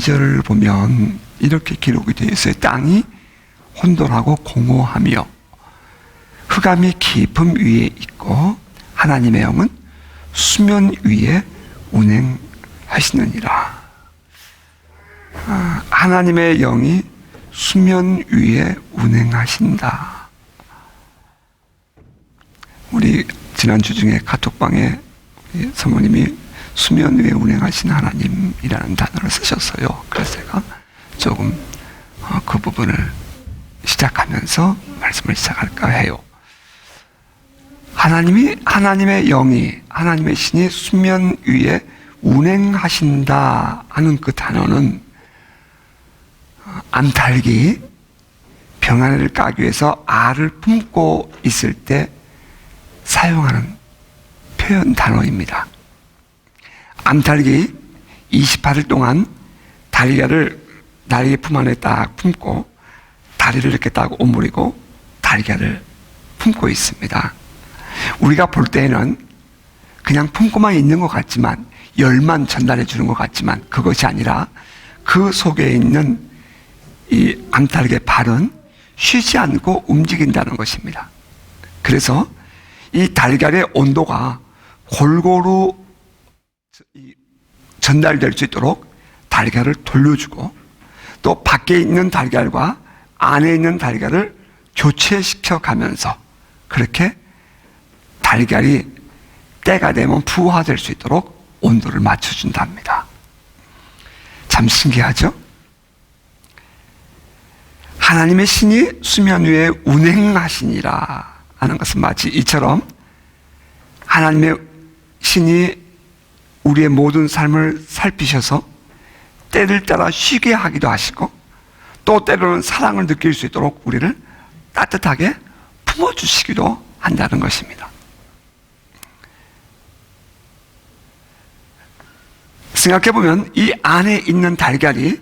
2절을 보면 이렇게 기록이 되어 있어요. 땅이 혼돈하고 공허하며 흑암이 깊음 위에 있고 하나님의 영은 수면 위에 운행하시느니라. 하나님의 영이 수면 위에 운행하신다. 우리 지난주 중에 카톡방에 우리 사모님이 수면 위에 운행하신 하나님이라는 단어를 쓰셨어요. 그래서 제가 조금 그 부분을 시작하면서 말씀을 시작할까 해요. 하나님의 영이, 하나님의 신이 수면 위에 운행하신다 하는 그 단어는 암탉이 병아리를 까기 위해서 알을 품고 있을 때 사용하는 표현 단어입니다. 암탉이 28일 동안 달걀을 다리 품 안에 딱 품고 다리를 이렇게 딱 오므리고 달걀을 품고 있습니다. 우리가 볼 때는 그냥 품고만 있는 것 같지만, 열만 전달해 주는 것 같지만 그것이 아니라 그 속에 있는 이 암탉의 발은 쉬지 않고 움직인다는 것입니다. 그래서 이 달걀의 온도가 골고루 전달될 수 있도록 달걀을 돌려주고, 또 밖에 있는 달걀과 안에 있는 달걀을 교체시켜 가면서 그렇게 달걀이 때가 되면 부화될 수 있도록 온도를 맞춰준답니다. 참 신기하죠? 하나님의 신이 수면 위에 운행하시니라 하는 것은 마치 이처럼 하나님의 신이 우리의 모든 삶을 살피셔서 때를 따라 쉬게 하기도 하시고, 또 때로는 사랑을 느낄 수 있도록 우리를 따뜻하게 품어주시기도 한다는 것입니다. 생각해보면 이 안에 있는 달걀이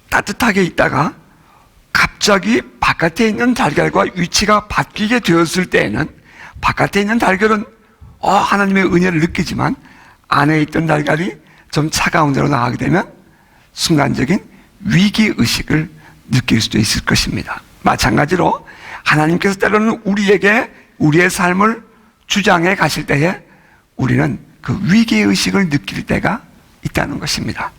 따뜻하게 있다가 갑자기 바깥에 있는 달걀과 위치가 바뀌게 되었을 때에는 바깥에 있는 달걀은 하나님의 은혜를 느끼지만 안에 있던 달걀이 좀 차가운 데로 나가게 되면 순간적인 위기의식을 느낄 수도 있을 것입니다. 마찬가지로 하나님께서 때로는 우리에게 우리의 삶을 주장해 가실 때에 우리는 그 위기의식을 느낄 때가 있다는 것입니다.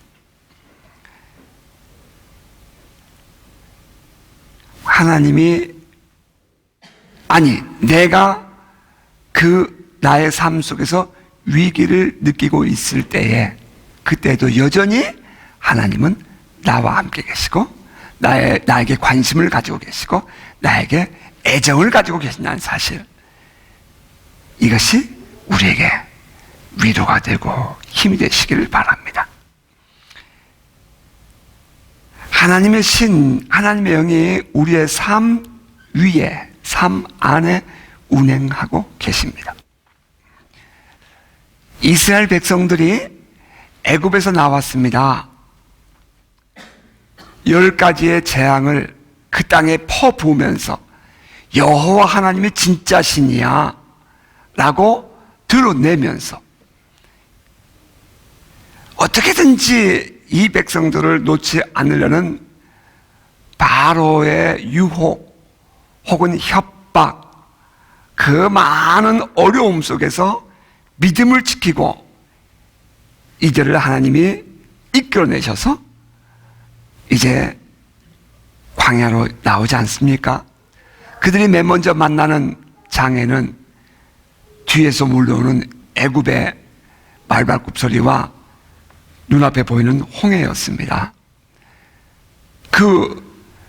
내가 나의 삶 속에서 위기를 느끼고 있을 때에, 그때도 여전히 하나님은 나와 함께 계시고 나에게 관심을 가지고 계시고 나에게 애정을 가지고 계신다는 사실, 이것이 우리에게 위로가 되고 힘이 되시기를 바랍니다. 하나님의 신, 하나님의 영이 우리의 삶 위에, 삶 안에 운행하고 계십니다. 이스라엘 백성들이 애굽에서 나왔습니다. 10가지의 재앙을 그 땅에 퍼부으면서 여호와 하나님이 진짜 신이야 라고 드러내면서 어떻게든지 이 백성들을 놓지 않으려는 바로의 유혹 혹은 협박, 그 많은 어려움 속에서 믿음을 지키고 이들을 하나님이 이끌어내셔서 이제 광야로 나오지 않습니까? 그들이 맨 먼저 만나는 장애는 뒤에서 몰려오는 애굽의 말발굽 소리와 눈앞에 보이는 홍해였습니다. 그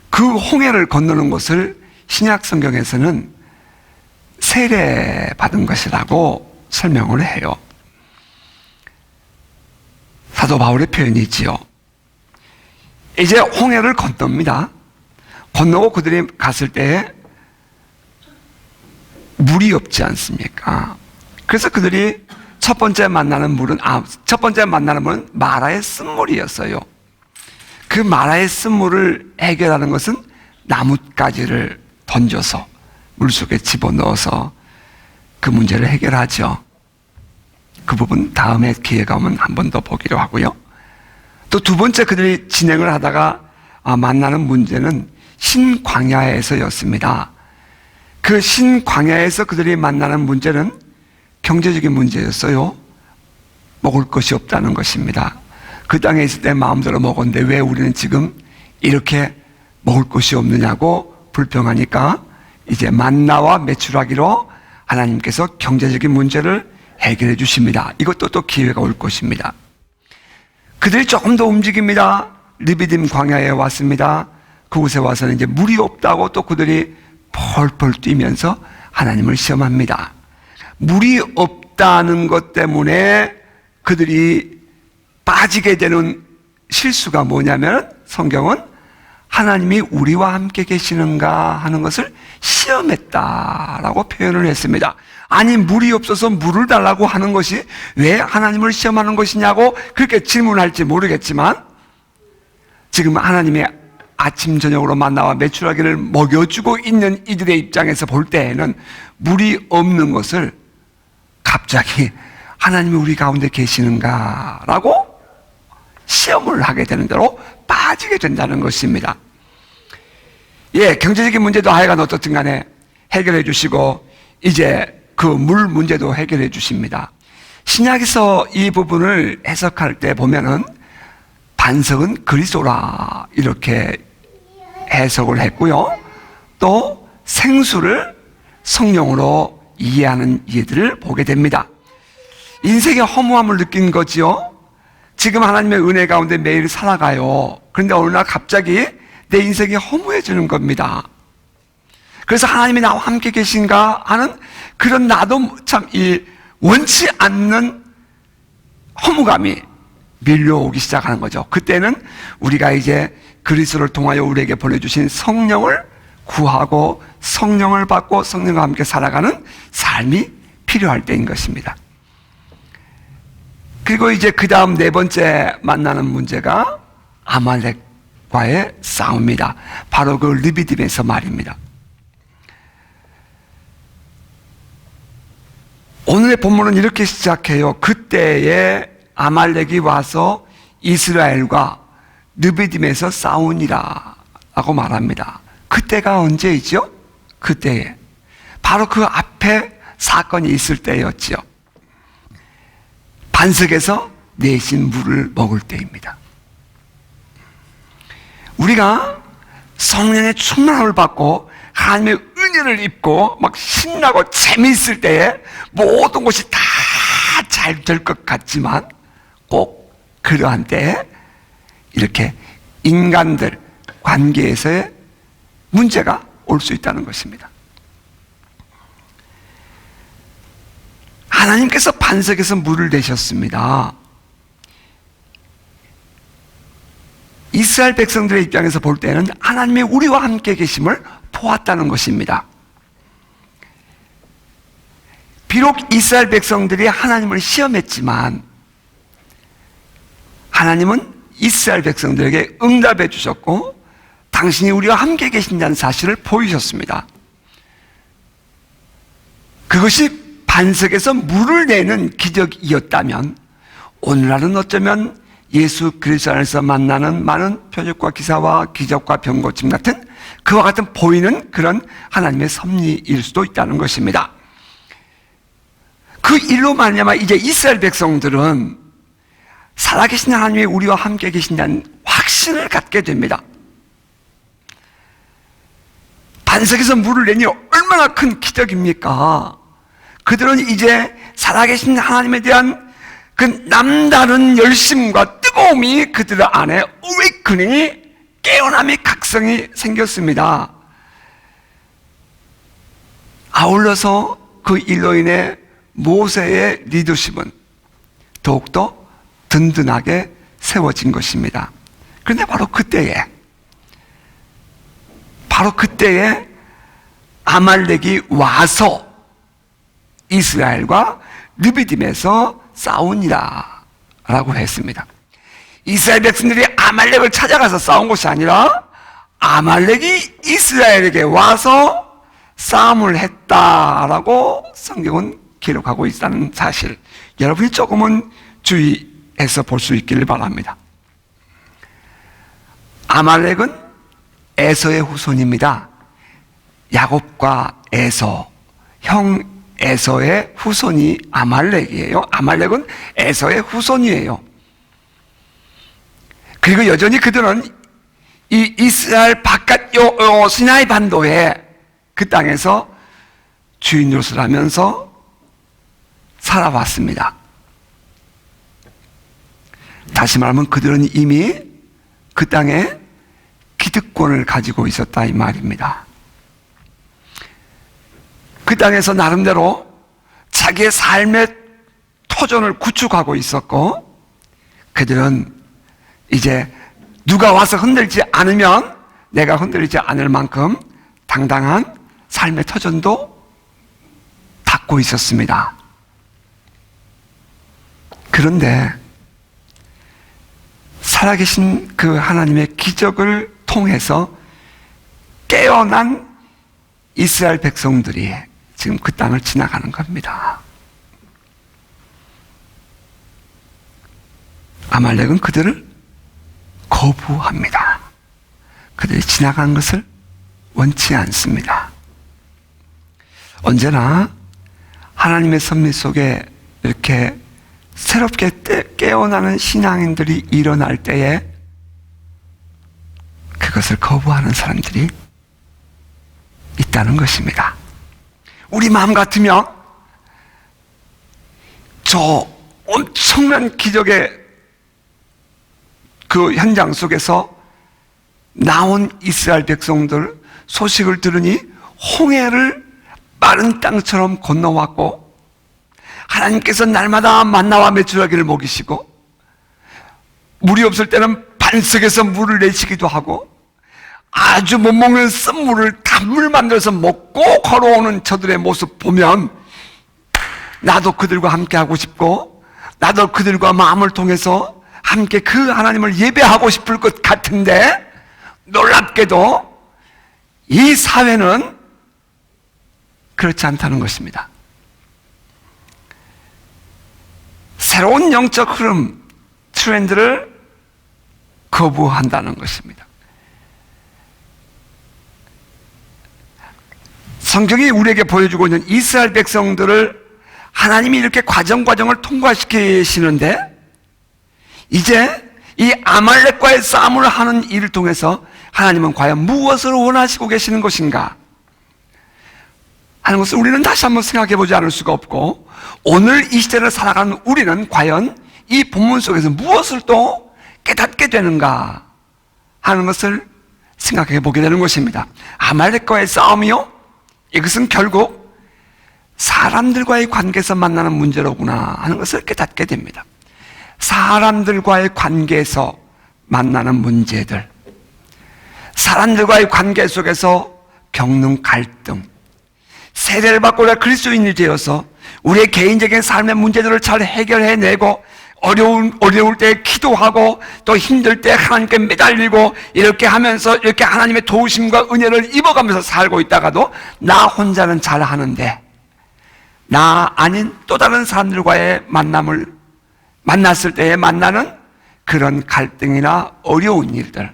홍해를 건너는 것을 신약 성경에서는 세례받은 것이라고 설명을 해요. 사도 바울의 표현이지요. 이제 홍해를 건넙니다. 건너고 그들이 갔을 때에 물이 없지 않습니까? 그래서 그들이 첫 번째 만나는 물은 마라의 쓴물이었어요. 그 마라의 쓴물을 해결하는 것은 나뭇가지를 던져서 물속에 집어넣어서 그 문제를 해결하죠. 그 부분 다음에 기회가 오면 한 번 더 보기로 하고요. 또 두 번째 그들이 진행을 하다가 만나는 문제는 신광야에서였습니다. 그 신광야에서 그들이 만나는 문제는 경제적인 문제였어요. 먹을 것이 없다는 것입니다. 그 땅에 있을 때 마음대로 먹었는데 왜 우리는 지금 이렇게 먹을 것이 없느냐고 불평하니까 이제 만나와 메추라기로 하나님께서 경제적인 문제를 해결해 주십니다. 이것도 또 기회가 올 것입니다. 그들이 조금 더 움직입니다. 르비딤 광야에 왔습니다. 그곳에 와서는 이제 물이 없다고 또 그들이 펄펄 뛰면서 하나님을 시험합니다. 물이 없다는 것 때문에 그들이 빠지게 되는 실수가 뭐냐면 성경은 하나님이 우리와 함께 계시는가 하는 것을 시험했다라고 표현을 했습니다. 아니 물이 없어서 물을 달라고 하는 것이 왜 하나님을 시험하는 것이냐고 그렇게 질문할지 모르겠지만 지금 하나님의 아침 저녁으로 만나와 메추라기를 먹여주고 있는 이들의 입장에서 볼 때에는 물이 없는 것을 갑자기 하나님이 우리 가운데 계시는가라고 시험을 하게 되는 대로 빠지게 된다는 것입니다. 예, 경제적인 문제도 하여간 어떻든 간에 해결해 주시고 이제 그 물 문제도 해결해 주십니다. 신약에서 이 부분을 해석할 때 보면은 반석은 그리스도라 이렇게 해석을 했고요. 또 생수를 성령으로 이해하는 이들을 보게 됩니다. 인생의 허무함을 느낀 거지요. 지금 하나님의 은혜 가운데 매일 살아가요. 그런데 어느 날 갑자기 내 인생이 허무해지는 겁니다. 그래서 하나님이 나와 함께 계신가 하는 그런 나도 참 원치 않는 허무감이 밀려오기 시작하는 거죠. 그때는 우리가 이제 그리스도를 통하여 우리에게 보내주신 성령을 구하고 성령을 받고 성령과 함께 살아가는 삶이 필요할 때인 것입니다. 그리고 이제 그 다음 네 번째 만나는 문제가 아말렉과의 싸움입니다. 바로 그 르비딤에서 말입니다. 오늘의 본문은 이렇게 시작해요. 그때에 아말렉이 와서 이스라엘과 르비딤에서 싸우니라 라고 말합니다. 그때가 언제이죠? 그때에 바로 그 앞에 사건이 있을 때였지요. 반석에서 내신 물을 먹을 때입니다. 우리가 성령의 충만함을 받고 하나님의 은혜를 입고 막 신나고 재미있을 때에 모든 것이 다 잘 될 것 같지만 꼭 그러한 때에 이렇게 인간들 관계에서의 문제가 올 수 있다는 것입니다. 하나님께서 반석에서 물을 내셨습니다. 이스라엘 백성들의 입장에서 볼 때는 하나님이 우리와 함께 계심을 보았다는 것입니다. 비록 이스라엘 백성들이 하나님을 시험했지만 하나님은 이스라엘 백성들에게 응답해 주셨고 당신이 우리와 함께 계신다는 사실을 보이셨습니다. 그것이 반석에서 물을 내는 기적이었다면 오늘날은 어쩌면 예수 그리스도 안에서 만나는 많은 표적과 기사와 기적과 병고침 같은 그와 같은 보이는 그런 하나님의 섭리일 수도 있다는 것입니다. 그 일로 말미암아 이제 이스라엘 백성들은 살아계신 하나님이 우리와 함께 계신다는 확신을 갖게 됩니다. 반석에서 물을 내니 얼마나 큰 기적입니까? 그들은 이제 살아계신 하나님에 대한 그 남다른 열심과 뜨거움이 그들 안에 어웨이커닝이 깨어남이 각성이 생겼습니다. 아울러서 그 일로 인해 모세의 리더십은 더욱더 든든하게 세워진 것입니다. 그런데 바로 그때에 아말렉이 와서 이스라엘과 르비딤에서 싸우니라 라고 했습니다. 이스라엘 백성들이 아말렉을 찾아가서 싸운 것이 아니라 아말렉이 이스라엘에게 와서 싸움을 했다라고 성경은 기록하고 있다는 사실, 여러분이 조금은 주의해서 볼 수 있기를 바랍니다. 아말렉은 에서의 후손입니다. 야곱과 에서, 형 에서의 후손이 아말렉이에요. 아말렉은 에서의 후손이에요. 그리고 여전히 그들은 이 이스라엘 바깥 시나이 반도에 그 땅에서 주인 노릇을 하면서 살아왔습니다. 다시 말하면 그들은 이미 그 땅에 기득권을 가지고 있었다 이 말입니다. 그 땅에서 나름대로 자기의 삶의 터전을 구축하고 있었고, 그들은 이제 누가 와서 흔들지 않으면 내가 흔들리지 않을 만큼 당당한 삶의 터전도 닦고 있었습니다. 그런데 살아계신 그 하나님의 기적을 통해서 깨어난 이스라엘 백성들이 지금 그 땅을 지나가는 겁니다. 아말렉은 그들을 거부합니다. 그들이 지나가는 것을 원치 않습니다. 언제나 하나님의 섭리 속에 이렇게 새롭게 깨어나는 신앙인들이 일어날 때에 그것을 거부하는 사람들이 있다는 것입니다. 우리 마음 같으면 저 엄청난 기적의 그 현장 속에서 나온 이스라엘 백성들 소식을 들으니 홍해를 마른 땅처럼 건너왔고, 하나님께서 날마다 만나와 메추라기를 먹이시고, 물이 없을 때는 반석에서 물을 내시기도 하고, 아주 못 먹는 쓴물을 단물 만들어서 먹고 걸어오는 저들의 모습 보면 나도 그들과 함께 하고 싶고, 나도 그들과 마음을 통해서 함께 그 하나님을 예배하고 싶을 것 같은데, 놀랍게도 이 사회는 그렇지 않다는 것입니다. 새로운 영적 흐름, 트렌드를 거부한다는 것입니다. 성경이 우리에게 보여주고 있는 이스라엘 백성들을 하나님이 이렇게 과정을 통과시키시는데, 이제 이 아말렉과의 싸움을 하는 일을 통해서 하나님은 과연 무엇을 원하시고 계시는 것인가 하는 것을 우리는 다시 한번 생각해 보지 않을 수가 없고, 오늘 이 시대를 살아가는 우리는 과연 이 본문 속에서 무엇을 또 깨닫게 되는가 하는 것을 생각해 보게 되는 것입니다. 아말렉과의 싸움이요, 이것은 결국 사람들과의 관계에서 만나는 문제로구나 하는 것을 깨닫게 됩니다. 사람들과의 관계에서 만나는 문제들, 사람들과의 관계 속에서 겪는 갈등, 세례를 받고 우리가 그리스도인이 되어서 우리의 개인적인 삶의 문제들을 잘 해결해내고, 어려울 때 기도하고, 또 힘들 때 하나님께 매달리고, 이렇게 하면서 이렇게 하나님의 도우심과 은혜를 입어가면서 살고 있다가도 나 혼자는 잘 하는데, 나 아닌 또 다른 사람들과의 만났을 때에 만나는 그런 갈등이나 어려운 일들,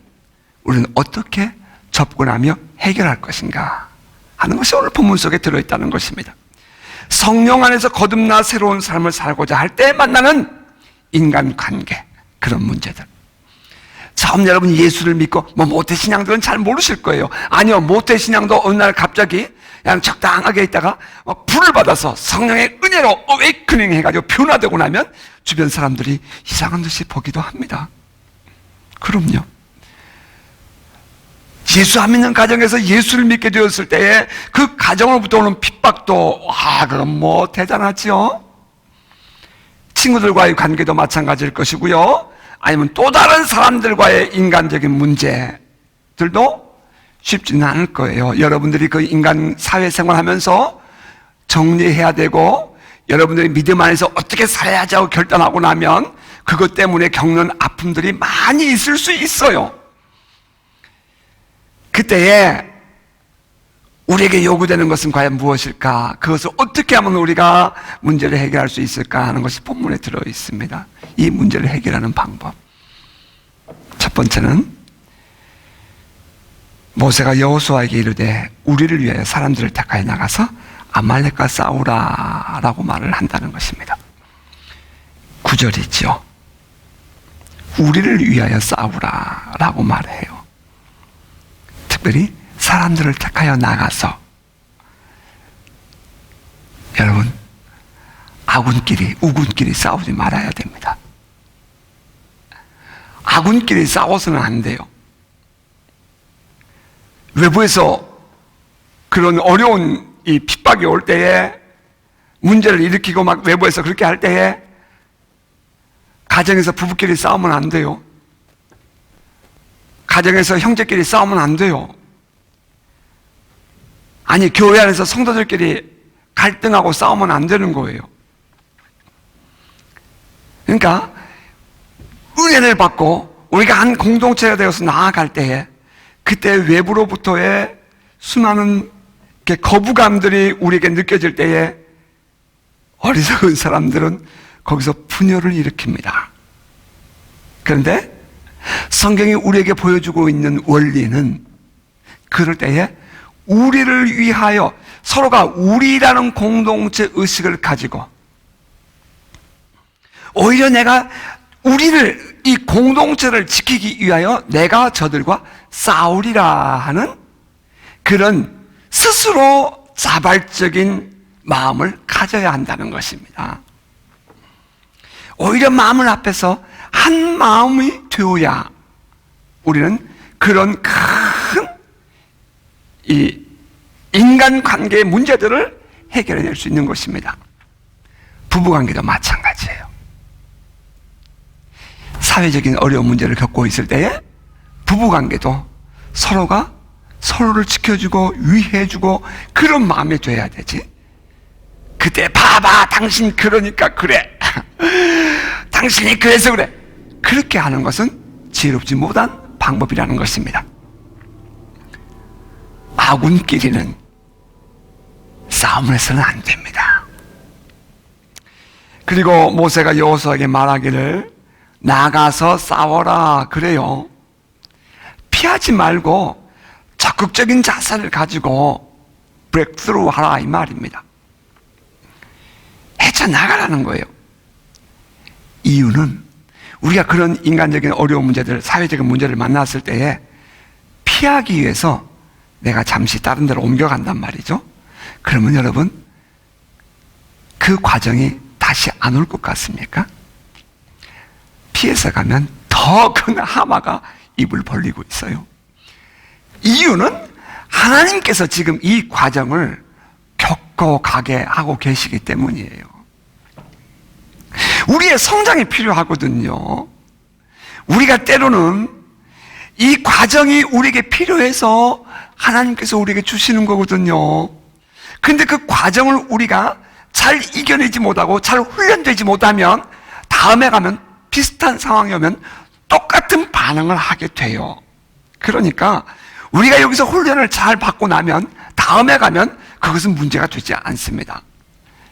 우리는 어떻게 접근하며 해결할 것인가 하는 것이 오늘 본문 속에 들어있다는 것입니다. 성령 안에서 거듭나 새로운 삶을 살고자 할 때 만나는 인간관계, 그런 문제들. 처음 여러분 예수를 믿고 모태신앙들은 잘 모르실 거예요. 아니요, 모태신앙도 어느 날 갑자기 그냥 적당하게 있다가 불을 받아서 성령의 은혜로 어웨이크닝 해가지고 변화되고 나면 주변 사람들이 이상한 듯이 보기도 합니다. 그럼요. 예수 안 믿는 가정에서 예수를 믿게 되었을 때에 그 가정으로부터 오는 핍박도 그건 대단하지요. 친구들과의 관계도 마찬가지일 것이고요, 아니면 또 다른 사람들과의 인간적인 문제들도 쉽지는 않을 거예요. 여러분들이 그 인간 사회생활 하면서 정리해야 되고, 여러분들이 믿음 안에서 어떻게 살아야지 하고 결단하고 나면 그것 때문에 겪는 아픔들이 많이 있을 수 있어요. 그때에 우리에게 요구되는 것은 과연 무엇일까? 그것을 어떻게 하면 우리가 문제를 해결할 수 있을까 하는 것이 본문에 들어 있습니다. 이 문제를 해결하는 방법, 첫 번째는 모세가 여호수아에게 이르되 우리를 위하여 사람들을 택하여 나가서 아말렉과 싸우라 라고 말을 한다는 것입니다. 9절이죠. 우리를 위하여 싸우라 라고 말해요. 특별히 사람들을 택하여 나가서. 여러분, 아군끼리, 우군끼리 싸우지 말아야 됩니다. 아군끼리 싸워서는 안 돼요. 외부에서 그런 어려운 이 핍박이 올 때에, 문제를 일으키고 막 외부에서 그렇게 할 때에 가정에서 부부끼리 싸우면 안 돼요. 가정에서 형제끼리 싸우면 안 돼요. 아니, 교회 안에서 성도들끼리 갈등하고 싸우면 안 되는 거예요. 그러니까 은혜를 받고 우리가 한 공동체가 되어서 나아갈 때에, 그때 외부로부터의 수많은 거부감들이 우리에게 느껴질 때에 어리석은 사람들은 거기서 분열을 일으킵니다. 그런데 성경이 우리에게 보여주고 있는 원리는, 그럴 때에 우리를 위하여, 서로가 우리라는 공동체 의식을 가지고, 오히려 내가 우리를, 이 공동체를 지키기 위하여 내가 저들과 싸우리라 하는 그런 스스로 자발적인 마음을 가져야 한다는 것입니다. 오히려 마음을 합해서 한 마음이 되어야 우리는 그런 큰 이 인간관계의 문제들을 해결해낼 수 있는 것입니다. 부부관계도 마찬가지예요. 사회적인 어려운 문제를 겪고 있을 때에 부부관계도 서로가 서로를 지켜주고 위해주고 그런 마음이 돼야 되지. 그때 봐봐, 당신 그러니까 그래, 당신이 그래서 그래, 그렇게 하는 것은 지혜롭지 못한 방법이라는 것입니다. 아군끼리는 싸움을 해서는 안 됩니다. 그리고 모세가 여호수아에게 말하기를 나가서 싸워라 그래요. 피하지 말고 적극적인 자세를 가지고 브레이크스루 하라 이 말입니다. 헤쳐나가라는 거예요. 이유는 우리가 그런 인간적인 어려운 문제들, 사회적인 문제를 만났을 때에 피하기 위해서 내가 잠시 다른 데로 옮겨간단 말이죠. 그러면 여러분, 그 과정이 다시 안 올 것 같습니까? 피해서 가면 더 큰 하마가 입을 벌리고 있어요. 이유는 하나님께서 지금 이 과정을 겪어가게 하고 계시기 때문이에요. 우리의 성장이 필요하거든요. 우리가 때로는 이 과정이 우리에게 필요해서 하나님께서 우리에게 주시는 거거든요. 근데 그 과정을 우리가 잘 이겨내지 못하고 잘 훈련되지 못하면 다음에 가면 비슷한 상황이 오면 똑같은 반응을 하게 돼요. 그러니까 우리가 여기서 훈련을 잘 받고 나면 다음에 가면 그것은 문제가 되지 않습니다.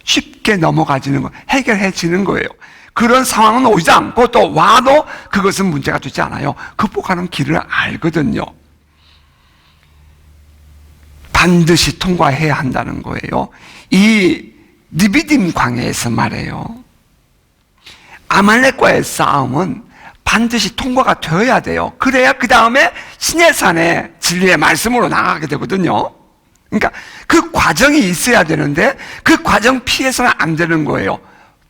쉽게 넘어가지는 거, 해결해지는 거예요. 그런 상황은 오지 않고 또 와도 그것은 문제가 되지 않아요. 극복하는 길을 알거든요. 반드시 통과해야 한다는 거예요. 이 느비딤 광야에서 말해요. 아말렉과의 싸움은 반드시 통과가 되어야 돼요. 그래야 그 다음에 시내산에 진리의 말씀으로 나가게 되거든요. 그러니까 그 과정이 있어야 되는데 그 과정 피해서는 안 되는 거예요.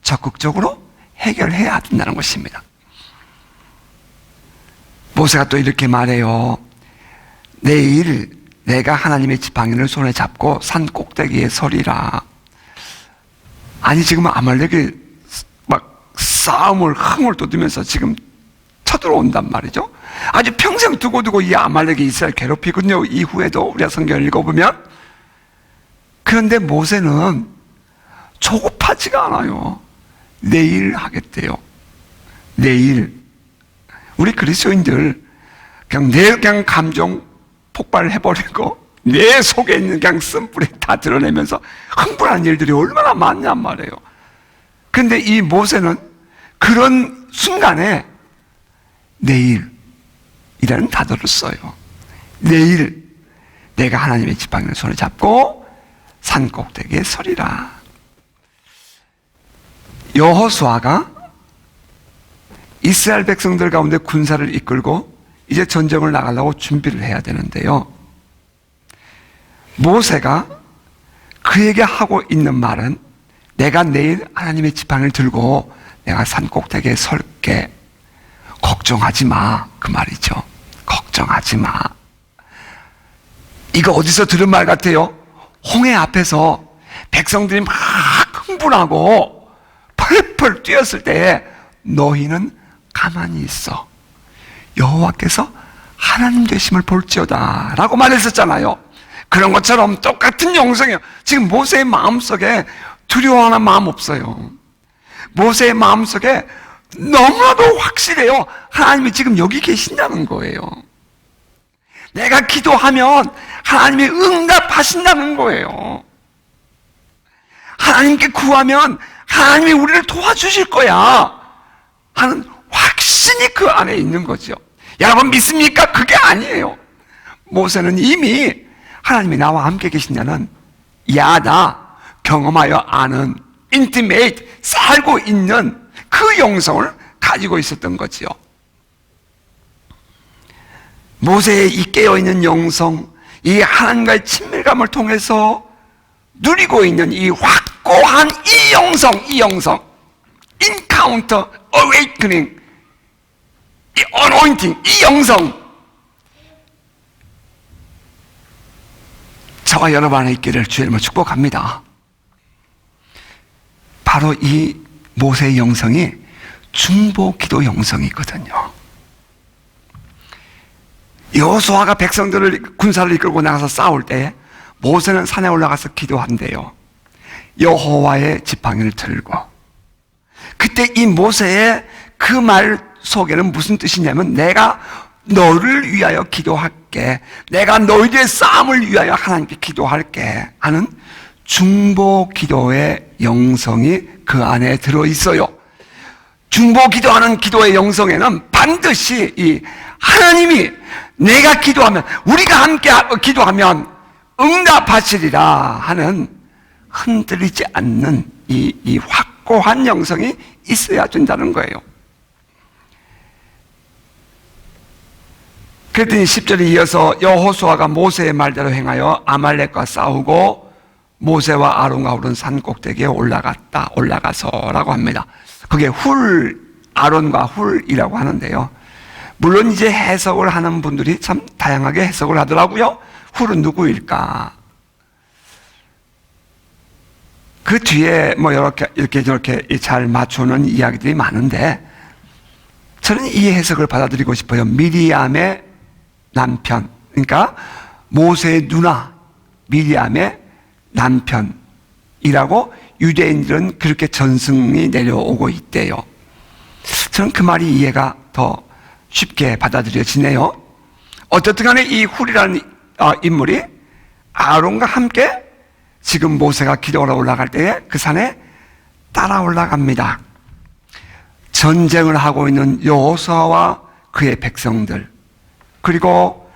적극적으로 해결해야 된다는 것입니다. 모세가 또 이렇게 말해요. 내일 내가 하나님의 지팡이를 손에 잡고 산 꼭대기에 서리라. 아니, 지금 아말렉이 막 싸움을 흥을 돋우면서 지금 쳐들어온단 말이죠. 아주 평생 두고두고 이 아말렉이 이스라엘 괴롭히거든요. 이후에도 우리가 성경을 읽어보면. 그런데 모세는 조급하지가 않아요. 내일 하겠대요. 내일. 우리 그리스도인들 그냥 감정 폭발해버리고 내 속에 있는 그냥 쓴뿌리 다 드러내면서 흥분한 일들이 얼마나 많냔 말이에요. 그런데 이 모세는 그런 순간에 내일이라는 단어를 써요. 내일, 내가 하나님의 지팡이를 손에 잡고 산 꼭대기에 서리라. 여호수아가 이스라엘 백성들 가운데 군사를 이끌고 이제 전쟁을 나가려고 준비를 해야 되는데요, 모세가 그에게 하고 있는 말은 내가 내일 하나님의 지팡이를 들고 내가 산 꼭대기에 설게. 걱정하지 마. 그 말이죠. 걱정하지 마. 이거 어디서 들은 말 같아요? 홍해 앞에서 백성들이 막 흥분하고 펄펄 뛰었을 때에 너희는 가만히 있어. 여호와께서 하나님 되심을 볼지어다 라고 말했었잖아요. 그런 것처럼 똑같은 영성이에요. 지금 모세의 마음속에 두려워하는 마음 없어요. 모세의 마음속에 너무나도 확실해요. 하나님이 지금 여기 계신다는 거예요. 내가 기도하면 하나님이 응답하신다는 거예요. 하나님께 구하면 하나님이 우리를 도와주실 거야 하는 확신이 그 안에 있는 거죠. 여러분 믿습니까? 그게 아니에요. 모세는 이미 하나님이 나와 함께 계신다는 야다, 경험하여 아는, 인티메이트, 살고 있는 그 영성을 가지고 있었던 거지요. 모세의 이 깨어있는 영성, 이 하나님과의 친밀감을 통해서 누리고 있는 이 확고한 이 영성, encounter, awakening, 이 anointing, 이 영성, 저와 여러분 안에 있기를 주의 이름으로 축복합니다. 바로 이 모세의 영성이 중보기도 영성이거든요. 여호수아가 백성들을 군사를 이끌고 나가서 싸울 때 모세는 산에 올라가서 기도한대요. 여호와의 지팡이를 들고. 그때 이 모세의 그 말 속에는 무슨 뜻이냐면 내가 너를 위하여 기도할게, 내가 너희들의 싸움을 위하여 하나님께 기도할게 하는 중보기도의 영성이 그 안에 들어있어요. 중보기도하는 기도의 영성에는 반드시 이 하나님이 내가 기도하면, 우리가 함께 기도하면 응답하시리라 하는 흔들리지 않는 이 확고한 영성이 있어야 된다는 거예요. 그랬더니 10절에 이어서 여호수아가 모세의 말대로 행하여 아말렉과 싸우고 모세와 아론과 오른 산 꼭대기에 올라가서라고 합니다. 그게 아론과 훌이라고 하는데요, 물론 이제 해석을 하는 분들이 참 다양하게 해석을 하더라고요. 훌은 누구일까? 그 뒤에 뭐 이렇게 저렇게 잘 맞추는 이야기들이 많은데 저는 이 해석을 받아들이고 싶어요. 미리암의 남편, 그러니까 모세의 누나 미리암의 남편이라고 유대인들은 그렇게 전승이 내려오고 있대요. 저는 그 말이 이해가 더 쉽게 받아들여지네요. 어쨌든 간에 이 훌이라는 인물이 아론과 함께 지금 모세가 기도하러 올라갈 때에 그 산에 따라 올라갑니다. 전쟁을 하고 있는 여호수아와 그의 백성들, 그리고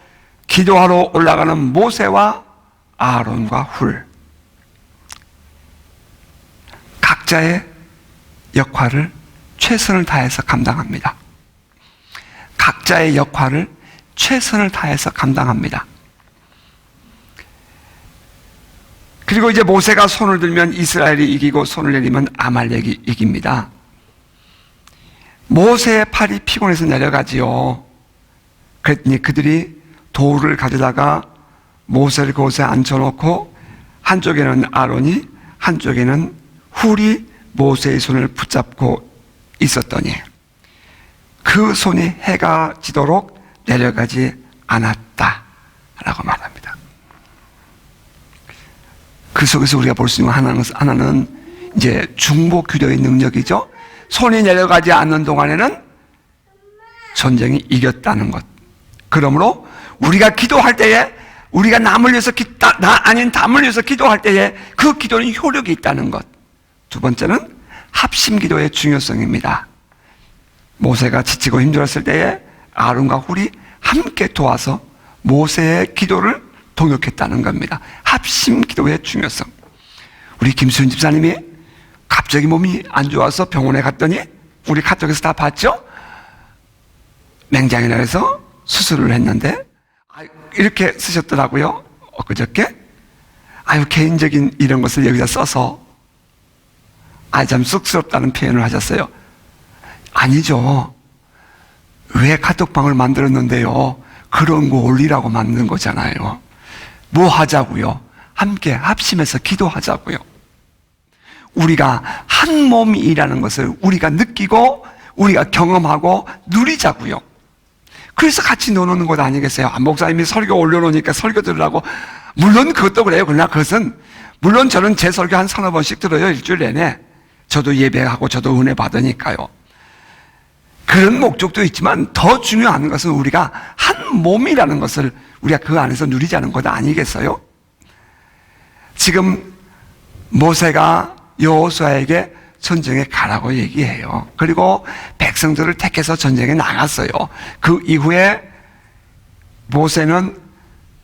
기도하러 올라가는 모세와 아론과 훌, 각자의 역할을 최선을 다해서 감당합니다. 각자의 역할을 최선을 다해서 감당합니다. 그리고 이제 모세가 손을 들면 이스라엘이 이기고 손을 내리면 아말렉이 이깁니다. 모세의 팔이 피곤해서 내려가지요. 그랬더니 그들이 돌을 가져다가 모세를 그곳에 앉혀놓고 한쪽에는 아론이 한쪽에는 훌이 모세의 손을 붙잡고 있었더니 그 손이 해가 지도록 내려가지 않았다라고 말합니다. 그 속에서 우리가 볼 수 있는 하나는 이제 중보기도의 능력이죠. 손이 내려가지 않는 동안에는 전쟁이 이겼다는 것. 그러므로 우리가 기도할 때에, 우리가 남을 위해서 담을 위해서 기도할 때에 그 기도는 효력이 있다는 것. 두 번째는 합심기도의 중요성입니다. 모세가 지치고 힘들었을 때에 아론과 훌이 함께 도와서 모세의 기도를 동역했다는 겁니다. 합심 기도의 중요성. 우리 김수현 집사님이 갑자기 몸이 안 좋아서 병원에 갔더니 우리 카톡에서 다 봤죠? 맹장이라서 수술을 했는데 이렇게 쓰셨더라고요. 엊그저께 개인적인 이런 것을 여기다 써서 참 쑥스럽다는 표현을 하셨어요. 아니죠. 왜 카톡방을 만들었는데요? 그런 거 올리라고 만든 거잖아요. 뭐 하자고요? 함께 합심해서 기도하자고요. 우리가 한 몸이라는 것을 우리가 느끼고 우리가 경험하고 누리자고요. 그래서 같이 노는 것 아니겠어요? 목사님이 설교 올려놓으니까 설교 들으라고. 물론 그것도 그래요. 그러나 그것은 물론 저는 제 설교 한 서너 번씩 들어요. 일주일 내내. 저도 예배하고 저도 은혜 받으니까요. 그런 목적도 있지만 더 중요한 것은 우리가 한 몸이라는 것을 우리가 그 안에서 누리자는 것 아니겠어요? 지금 모세가 여호수아에게 전쟁에 가라고 얘기해요. 그리고 백성들을 택해서 전쟁에 나갔어요. 그 이후에 모세는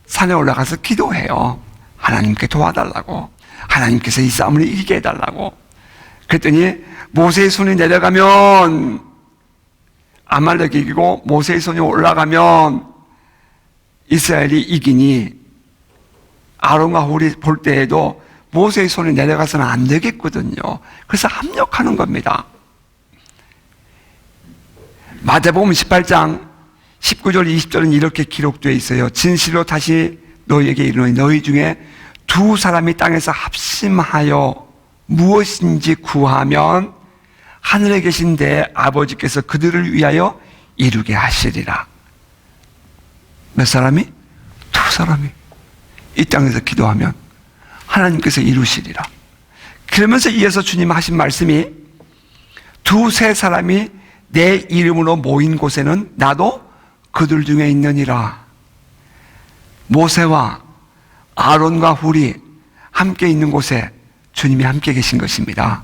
산에 올라가서 기도해요. 하나님께 도와달라고. 하나님께서 이 싸움을 이기게 해달라고. 그랬더니 모세의 손이 내려가면 아말렉이 이기고 모세의 손이 올라가면 이스라엘이 이기니 아론과 홀이 볼 때에도 모세의 손이 내려가서는 안 되겠거든요. 그래서 합력하는 겁니다. 마태복음 18장 19절 20절은 이렇게 기록되어 있어요. 진실로 다시 너희에게 이르노니 너희 중에 두 사람이 땅에서 합심하여 무엇인지 구하면 하늘에 계신 내 아버지께서 그들을 위하여 이루게 하시리라. 몇 사람이? 두 사람이 이 땅에서 기도하면 하나님께서 이루시리라. 그러면서 이어서 주님 하신 말씀이 두세 사람이 내 이름으로 모인 곳에는 나도 그들 중에 있느니라. 모세와 아론과 훌이 함께 있는 곳에 주님이 함께 계신 것입니다.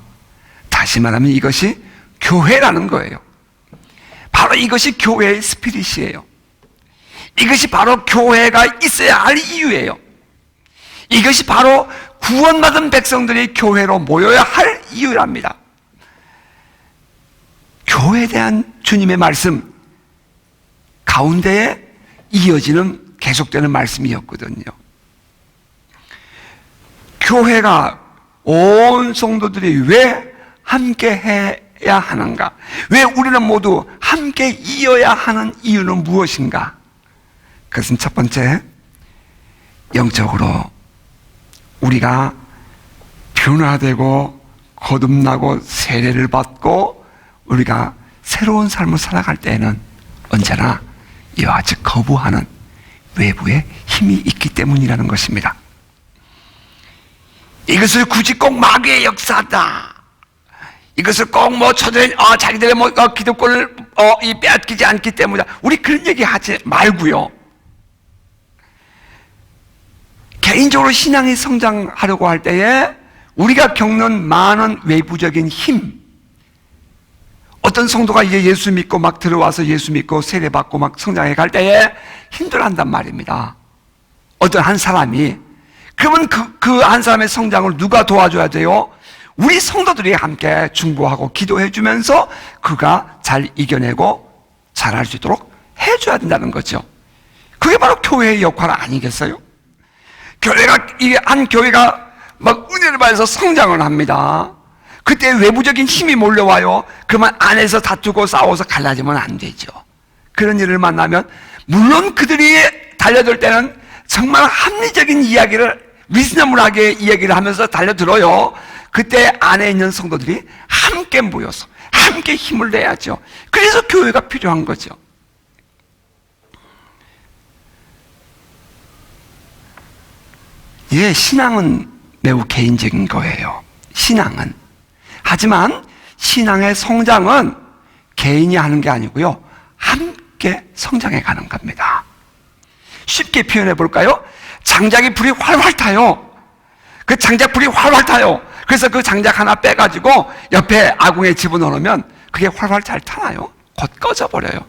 다시 말하면 이것이 교회라는 거예요. 바로 이것이 교회의 스피릿이에요. 이것이 바로 교회가 있어야 할 이유예요. 이것이 바로 구원받은 백성들이 교회로 모여야 할 이유랍니다. 교회에 대한 주님의 말씀 가운데에 이어지는 계속되는 말씀이었거든요. 교회가 온 성도들이 왜 함께 해야 하는가? 왜 우리는 모두 함께 이어야 하는 이유는 무엇인가? 그것은 첫 번째, 영적으로 우리가 변화되고 거듭나고 세례를 받고 우리가 새로운 삶을 살아갈 때에는 언제나 이와 같이 거부하는 외부의 힘이 있기 때문이라는 것입니다. 이것을 굳이 꼭 마귀의 역사다. 이것을 꼭 자기들의 기득권을 빼앗기지 않기 때문이다. 우리 그런 얘기 하지 말고요. 개인적으로 신앙이 성장하려고 할 때에 우리가 겪는 많은 외부적인 힘, 어떤 성도가 이제 예수 믿고 막 들어와서 예수 믿고 세례받고 막 성장해 갈 때에 힘들어한단 말입니다. 어떤 한 사람이. 그러면 그 한 사람의 성장을 누가 도와줘야 돼요? 우리 성도들이 함께 중보하고 기도해 주면서 그가 잘 이겨내고 잘할 수 있도록 해줘야 된다는 거죠. 그게 바로 교회의 역할 아니겠어요? 한 교회가 막 은혜를 받아서 성장을 합니다. 그때 외부적인 힘이 몰려와요. 그러면 안에서 다투고 싸워서 갈라지면 안 되죠. 그런 일을 만나면 물론 그들이 달려들 때는 정말 합리적인 이야기를 리즈너블하게 이야기를 하면서 달려들어요. 그때 안에 있는 성도들이 함께 모여서 함께 힘을 내야죠. 그래서 교회가 필요한 거죠. 신앙은 매우 개인적인 거예요. 신앙은. 하지만 신앙의 성장은 개인이 하는 게 아니고요. 함께 성장해 가는 겁니다. 쉽게 표현해 볼까요? 장작이 불이 활활 타요. 그 장작 불이 활활 타요. 그래서 그 장작 하나 빼가지고 옆에 아궁이에 집어넣으면 그게 활활 잘 타나요? 곧 꺼져버려요.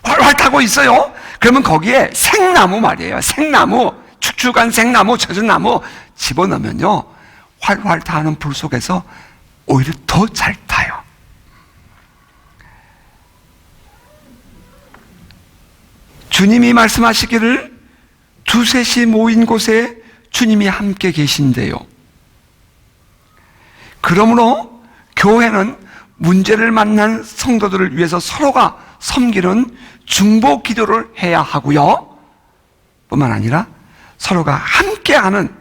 활활 타고 있어요. 그러면 거기에 생나무 말이에요. 생나무, 축축한 생나무, 젖은 나무 집어넣으면요, 활활 타는 불 속에서 오히려 더 잘 타요. 주님이 말씀하시기를 두셋이 모인 곳에 주님이 함께 계신대요. 그러므로 교회는 문제를 만난 성도들을 위해서 서로가 섬기는 중보 기도를 해야 하고요. 뿐만 아니라 서로가 함께하는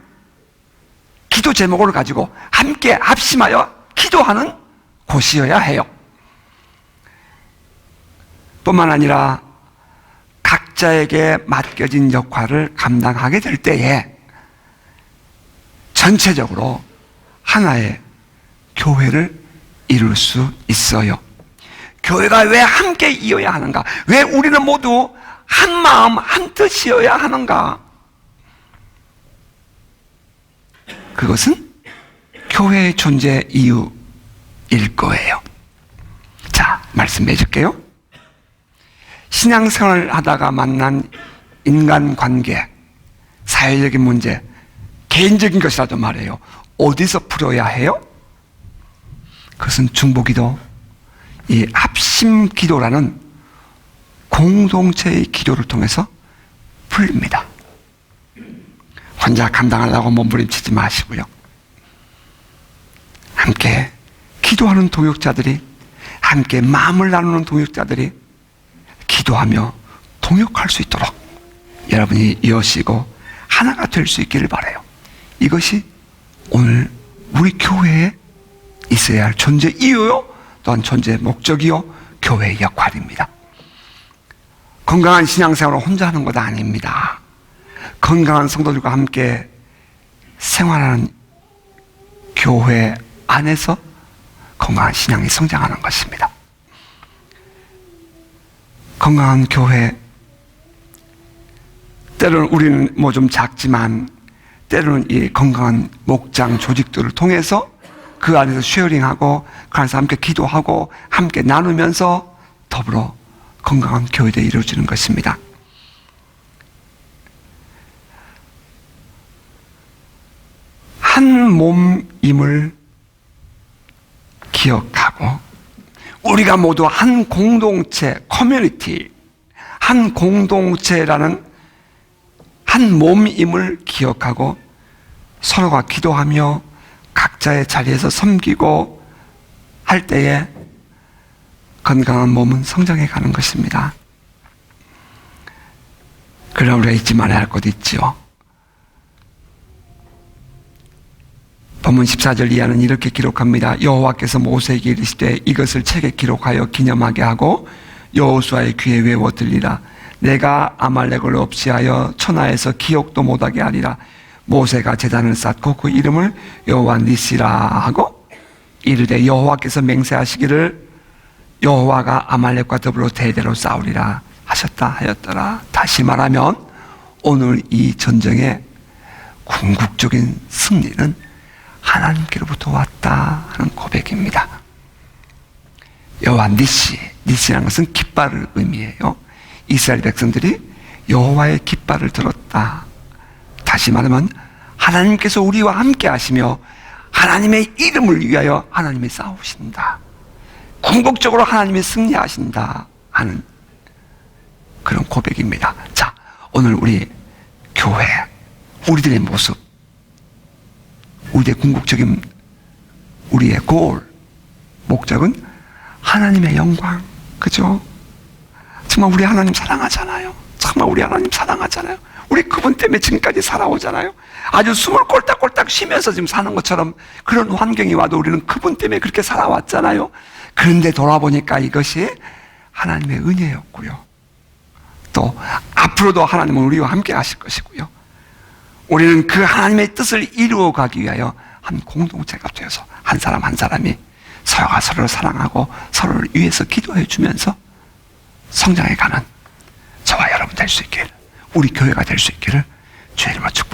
기도 제목을 가지고 함께 합심하여 기도하는 곳이어야 해요. 뿐만 아니라 각자에게 맡겨진 역할을 감당하게 될 때에 전체적으로 하나의 교회를 이룰 수 있어요. 교회가 왜 함께 이어야 하는가? 왜 우리는 모두 한 마음, 한 뜻이어야 하는가? 그것은 교회의 존재 이유일 거예요. 자, 말씀해 줄게요. 신앙생활을 하다가 만난 인간관계, 사회적인 문제, 개인적인 것이라도 말해요. 어디서 풀어야 해요? 그것은 중보기도, 이 합심기도라는 공동체의 기도를 통해서 풀립니다. 혼자 감당하려고 몸부림치지 마시고요. 함께 기도하는 동역자들이, 함께 마음을 나누는 동역자들이 기도하며 동역할 수 있도록 여러분이 이어지고 하나가 될 수 있기를 바라요. 이것이 오늘 우리 교회에 있어야 할 존재 이유요, 또한 존재 목적이요, 교회의 역할입니다. 건강한 신앙생활을 혼자 하는 것 아닙니다. 건강한 성도들과 함께 생활하는 교회 안에서 건강한 신앙이 성장하는 것입니다. 건강한 교회, 때로는 우리는 뭐 좀 작지만 때로는 이 건강한 목장 조직들을 통해서 그 안에서 쉐어링하고 그 안에서 함께 기도하고 함께 나누면서 더불어 건강한 교회들이 이루어지는 것입니다. 한 몸임을 기억하고 우리가 모두 한 공동체, 커뮤니티, 한 공동체라는 한 몸임을 기억하고 서로가 기도하며 각자의 자리에서 섬기고 할 때에 건강한 몸은 성장해 가는 것입니다. 그러나 우리가 잊지 말아야 할 것도 있지요. 본문 14절 이하는 이렇게 기록합니다. 여호와께서 모세에게 이르시되 이것을 책에 기록하여 기념하게 하고 여호수아의 귀에 외워 들리라. 내가 아말렉을 없이하여 천하에서 기억도 못하게 하리라. 모세가 제단을 쌓고 그 이름을 여호와 니시라 하고 이르되 여호와께서 맹세하시기를 여호와가 아말렉과 더불어 대대로 싸우리라 하셨다 하였더라. 다시 말하면 오늘 이 전쟁의 궁극적인 승리는 하나님께로부터 왔다 하는 고백입니다. 여호와 니시라는 것은 깃발을 의미해요. 이스라엘 백성들이 여호와의 깃발을 들었다. 다시 말하면 하나님께서 우리와 함께 하시며 하나님의 이름을 위하여 하나님이 싸우신다. 궁극적으로 하나님이 승리하신다 하는 그런 고백입니다. 자, 오늘 우리 교회, 우리들의 모습, 우리의 궁극적인 우리의 목적은 하나님의 영광, 그죠? 정말 우리 하나님 사랑하잖아요. 정말 우리 하나님 사랑하잖아요. 우리 그분 때문에 지금까지 살아오잖아요. 아주 숨을 꼴딱꼴딱 쉬면서 지금 사는 것처럼 그런 환경이 와도 우리는 그분 때문에 그렇게 살아왔잖아요. 그런데 돌아보니까 이것이 하나님의 은혜였고요. 또 앞으로도 하나님은 우리와 함께 하실 것이고요. 우리는 그 하나님의 뜻을 이루어가기 위하여 한 공동체가 되어서 한 사람 한 사람이 서로가 서로를 사랑하고 서로를 위해서 기도해 주면서 성장해가는 저와 여러분 될 수 있기를, 우리 교회가 될 수 있기를 주의 이름으로 축복합니다.